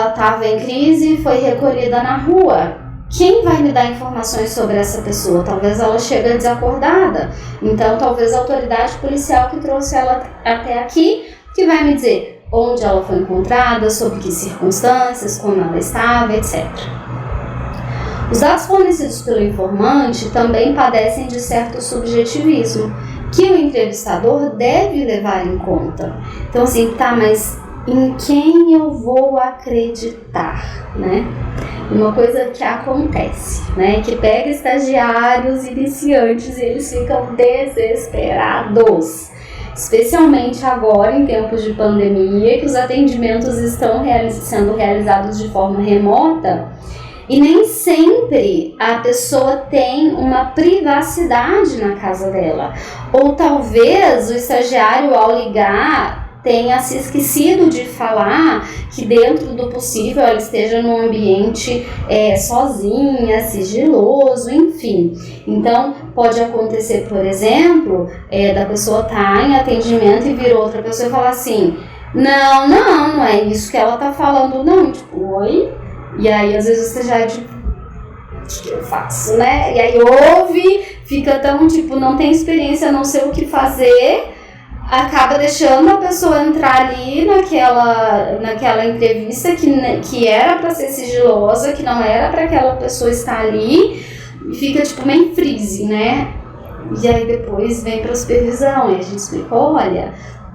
estava em crise e foi recolhida na rua. Quem vai me dar informações sobre essa pessoa? Talvez ela chegue desacordada. Então, talvez a autoridade policial que trouxe ela até aqui, que vai me dizer onde ela foi encontrada, sob que circunstâncias, como ela estava, etc. Os dados fornecidos pelo informante também padecem de certo subjetivismo, que o entrevistador deve levar em conta. Então, assim, mas em quem eu vou acreditar, né? Uma coisa que acontece, né? Que pega estagiários iniciantes e eles ficam desesperados. especialmente agora em tempos de pandemia, que os atendimentos estão sendo realizados de forma remota, e nem sempre a pessoa tem uma privacidade na casa dela. Ou talvez o estagiário, ao ligar, tenha se esquecido de falar que dentro do possível ela esteja num ambiente sozinha, sigiloso, enfim. Então pode acontecer, por exemplo, da pessoa estar em atendimento e vir outra pessoa e falar assim: não é isso que ela tá falando, não. Tipo, oi? E aí às vezes você já tipo, o que eu faço, né? E aí ouve, fica tão tipo, não tem experiência, não sei o que fazer, acaba deixando a pessoa entrar ali naquela entrevista que era para ser sigilosa, que não era para aquela pessoa estar ali, e fica tipo meio freeze, né? E aí depois vem para a supervisão e a gente explica: olha,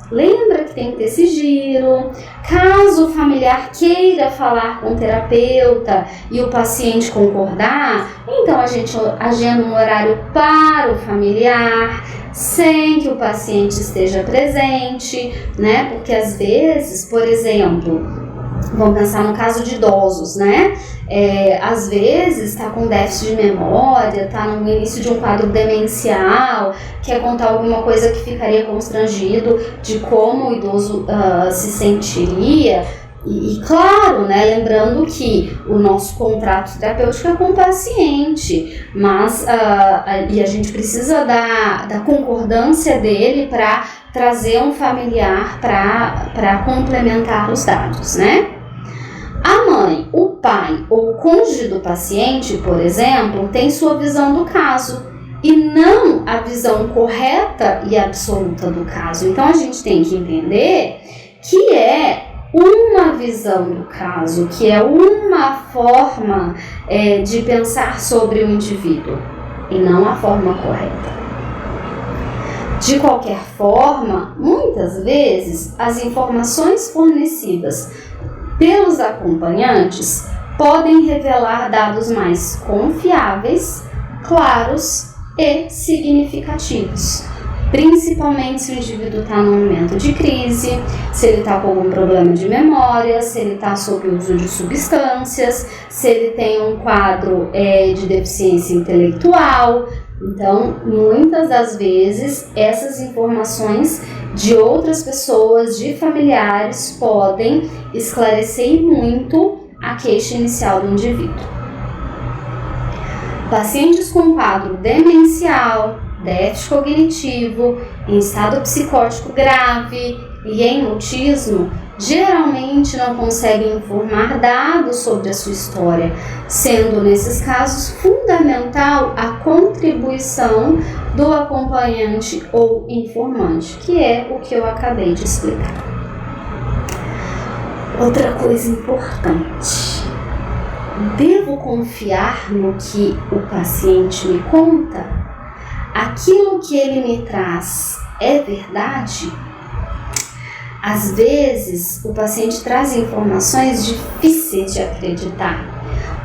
lembra que tem que ter sigilo. Caso o familiar queira falar com o terapeuta e o paciente concordar, então a gente agenda um horário para o familiar, sem que o paciente esteja presente, né? Porque às vezes, por exemplo, vamos pensar no caso de idosos, né? Às vezes está com déficit de memória, está no início de um quadro demencial, quer contar alguma coisa que ficaria constrangido de como o idoso se sentiria. E claro, né, lembrando que o nosso contrato terapêutico é com o paciente, mas e a gente precisa da concordância dele para trazer um familiar para complementar os dados, né? A mãe, o pai ou o cônjuge do paciente, por exemplo, tem sua visão do caso e não a visão correta e absoluta do caso. Então a gente tem que entender que é uma visão do caso, que é uma forma de pensar sobre o indivíduo e não a forma correta. De qualquer forma, muitas vezes as informações fornecidas pelos acompanhantes podem revelar dados mais confiáveis, claros e significativos, principalmente se o indivíduo está num momento de crise, se ele está com algum problema de memória, se ele está sob o uso de substâncias, se ele tem um quadro de deficiência intelectual. Então, muitas das vezes, essas informações de outras pessoas, de familiares, podem esclarecer muito a queixa inicial do indivíduo. Pacientes com quadro demencial, déficit cognitivo, em estado psicótico grave e em autismo, geralmente não conseguem informar dados sobre a sua história, sendo nesses casos fundamental a contribuição do acompanhante ou informante, que é o que eu acabei de explicar. Outra coisa importante: devo confiar no que o paciente me conta? Aquilo que ele me traz é verdade? Às vezes, o paciente traz informações difíceis de acreditar,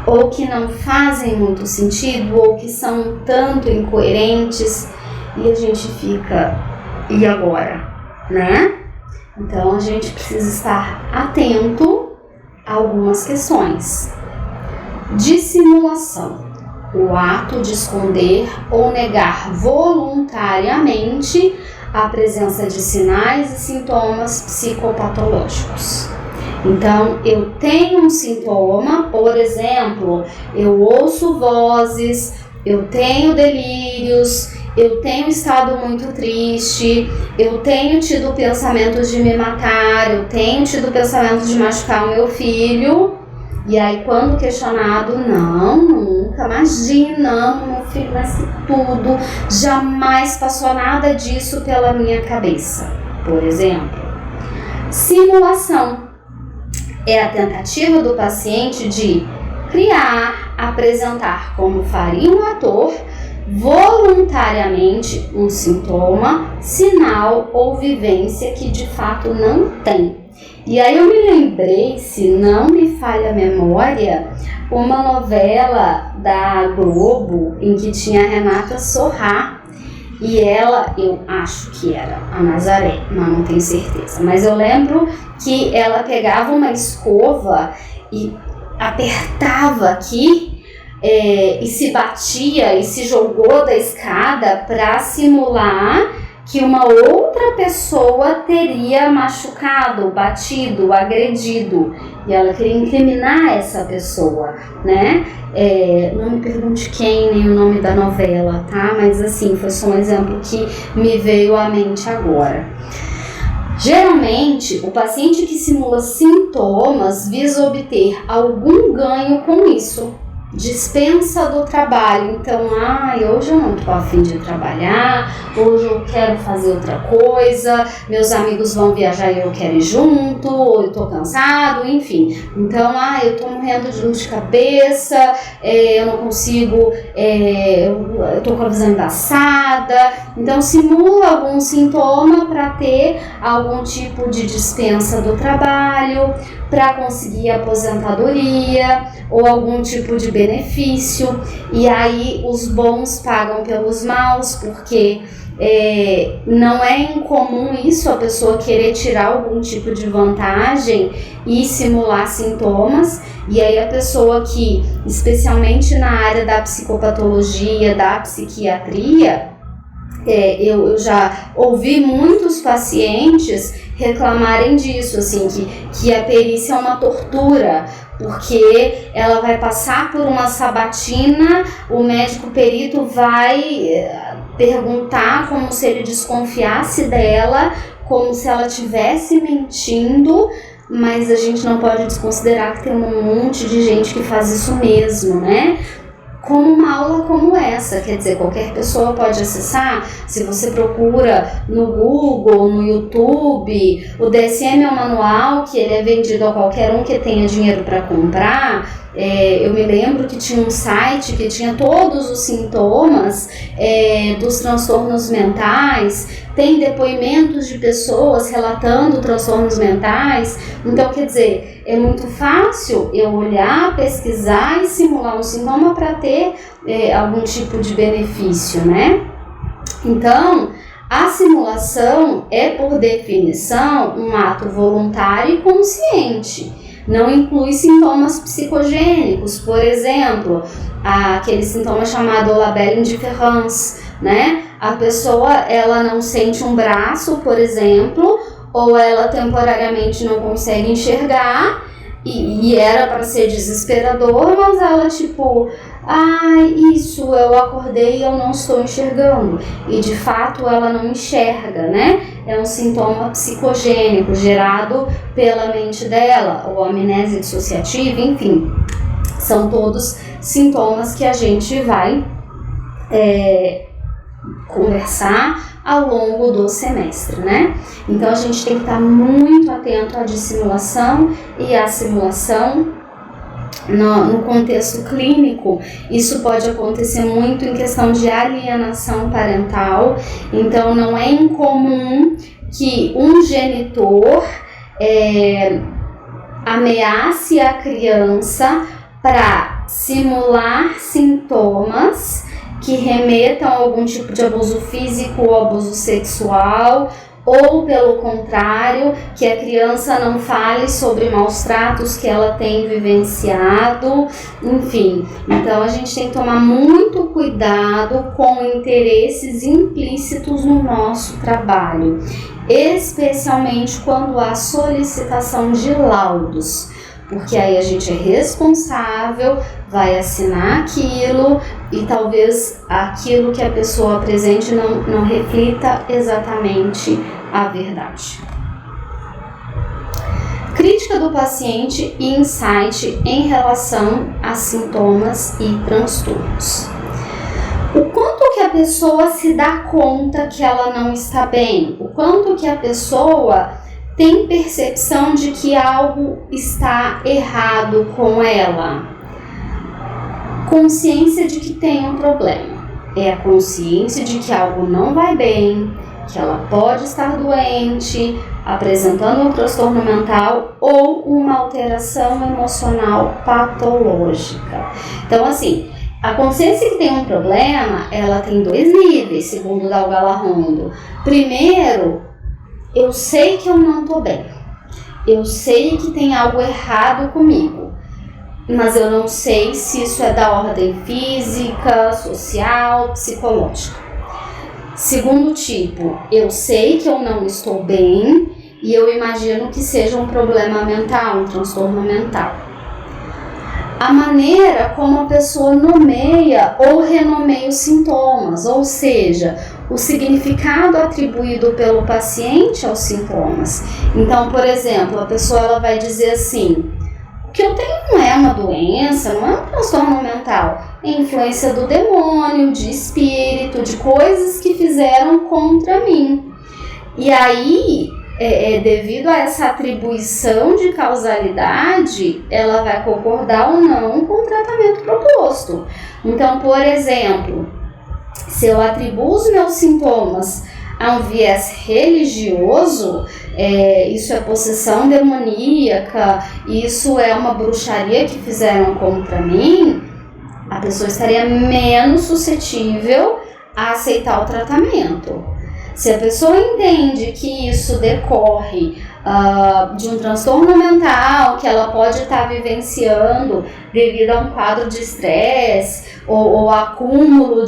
ou que não fazem muito sentido, ou que são um tanto incoerentes, e a gente fica, e agora, né? Então, a gente precisa estar atento a algumas questões. Dissimulação: o ato de esconder ou negar voluntariamente a presença de sinais e sintomas psicopatológicos. Então, eu tenho um sintoma, por exemplo, eu ouço vozes, eu tenho delírios, eu tenho estado muito triste, eu tenho tido pensamentos de me matar, eu tenho tido pensamentos de machucar o meu filho. E aí, quando questionado: não, nunca, imagina, meu filho vai ser tudo, jamais passou nada disso pela minha cabeça, por exemplo. Simulação: é a tentativa do paciente de criar, apresentar como faria um ator, voluntariamente um sintoma, sinal ou vivência que de fato não tem. E aí eu me lembrei, se não me falha a memória, uma novela da Globo em que tinha a Renata Sorrah, E ela, eu acho que era a Nazaré, mas não tenho certeza. Mas eu lembro que ela pegava uma escova e apertava aqui e se batia e se jogou da escada para simular que uma outra pessoa teria machucado, batido, agredido. E ela queria incriminar essa pessoa, né? Não me pergunte quem, nem o nome da novela, tá? Mas assim, foi só um exemplo que me veio à mente agora. Geralmente, o paciente que simula sintomas visa obter algum ganho com isso. Dispensa do trabalho, então, hoje eu não estou a fim de trabalhar, hoje eu quero fazer outra coisa, meus amigos vão viajar e eu quero ir junto, ou eu estou cansado, enfim. Então, eu estou morrendo de dor de cabeça, eu não consigo, eu estou com a visão embaçada. Então, simula algum sintoma para ter algum tipo de dispensa do trabalho, para conseguir aposentadoria ou algum tipo de benefício, e aí os bons pagam pelos maus, porque não é incomum isso, a pessoa querer tirar algum tipo de vantagem e simular sintomas, e aí a pessoa que, especialmente na área da psicopatologia, da psiquiatria, eu já ouvi muitos pacientes reclamarem disso, assim, que a perícia é uma tortura, porque ela vai passar por uma sabatina, o médico perito vai perguntar como se ele desconfiasse dela, como se ela estivesse mentindo, mas a gente não pode desconsiderar que tem um monte de gente que faz isso mesmo, né? Como uma aula como essa, quer dizer, qualquer pessoa pode acessar. Se você procura no Google, no YouTube, o DSM é um manual que ele é vendido a qualquer um que tenha dinheiro para comprar. Eu me lembro que tinha um site que tinha todos os sintomas dos transtornos mentais, tem depoimentos de pessoas relatando transtornos mentais. Então, quer dizer, é muito fácil eu olhar, pesquisar e simular um sintoma para ter algum tipo de benefício, né? Então, a simulação é, por definição, um ato voluntário e consciente. Não inclui sintomas psicogênicos, por exemplo, aquele sintoma chamado labelle indifférence, né? A pessoa, ela não sente um braço, por exemplo, ou ela temporariamente não consegue enxergar, e era para ser desesperador, mas ela isso, eu acordei e eu não estou enxergando, e de fato ela não enxerga, né? É um sintoma psicogênico gerado pela mente dela, ou amnésia dissociativa, enfim, são todos sintomas que a gente vai conversar ao longo do semestre, né? Então a gente tem que estar muito atento à dissimulação e à simulação. No contexto clínico, isso pode acontecer muito em questão de alienação parental. Então não é incomum que um genitor ameace a criança para simular sintomas que remetam a algum tipo de abuso físico ou abuso sexual, ou pelo contrário, que a criança não fale sobre maus tratos que ela tem vivenciado, enfim. Então a gente tem que tomar muito cuidado com interesses implícitos no nosso trabalho, especialmente quando há solicitação de laudos, porque aí a gente é responsável, vai assinar aquilo e talvez aquilo que a pessoa apresente não reflita exatamente a verdade. Crítica do paciente e insight em relação a sintomas e transtornos. O quanto que a pessoa se dá conta que ela não está bem, o quanto que a pessoa tem percepção de que algo está errado com ela. Consciência de que tem um problema. É a consciência de que algo não vai bem, que ela pode estar doente, apresentando um transtorno mental ou uma alteração emocional patológica. Então, assim, A consciência que tem um problema, ela tem 2 níveis, segundo Dalgala Rondo. Primeiro, eu sei que eu não estou bem. Eu sei que tem algo errado comigo, mas eu não sei se isso é da ordem física, social, psicológica. Segundo tipo, eu sei que eu não estou bem e eu imagino que seja um problema mental, um transtorno mental. A maneira como a pessoa nomeia ou renomeia os sintomas, ou seja, o significado atribuído pelo paciente aos sintomas. Então, por exemplo, a pessoa ela vai dizer assim: o que eu tenho não é uma doença, não é um transtorno mental, é influência do demônio, de espírito, de coisas que fizeram contra mim. E aí, devido a essa atribuição de causalidade, ela vai concordar ou não com o tratamento proposto. Então, por exemplo, se eu atribuo os meus sintomas a um viés religioso, isso é possessão demoníaca, isso é uma bruxaria que fizeram contra mim, a pessoa estaria menos suscetível a aceitar o tratamento. Se a pessoa entende que isso decorre de um transtorno mental que ela pode estar vivenciando devido a um quadro de estresse ou acúmulo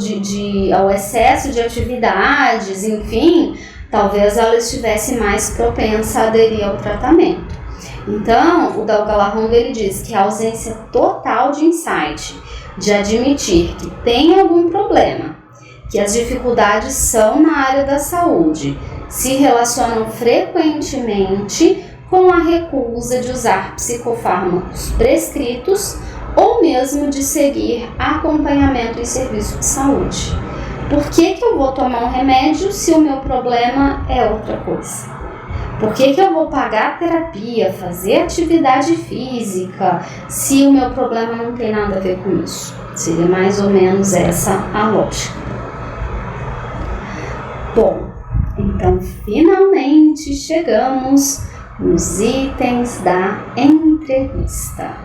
ao excesso de atividades, enfim, talvez ela estivesse mais propensa a aderir ao tratamento. Então, o Dalgala Rondo ele diz que a ausência total de insight, de admitir que tem algum problema, que as dificuldades são na área da saúde, se relacionam frequentemente com a recusa de usar psicofármacos prescritos ou mesmo de seguir acompanhamento em serviço de saúde. Por que eu vou tomar um remédio se o meu problema é outra coisa? Por que eu vou pagar terapia, fazer atividade física, se o meu problema não tem nada a ver com isso? Seria mais ou menos essa a lógica. Bom, então finalmente chegamos nos itens da entrevista.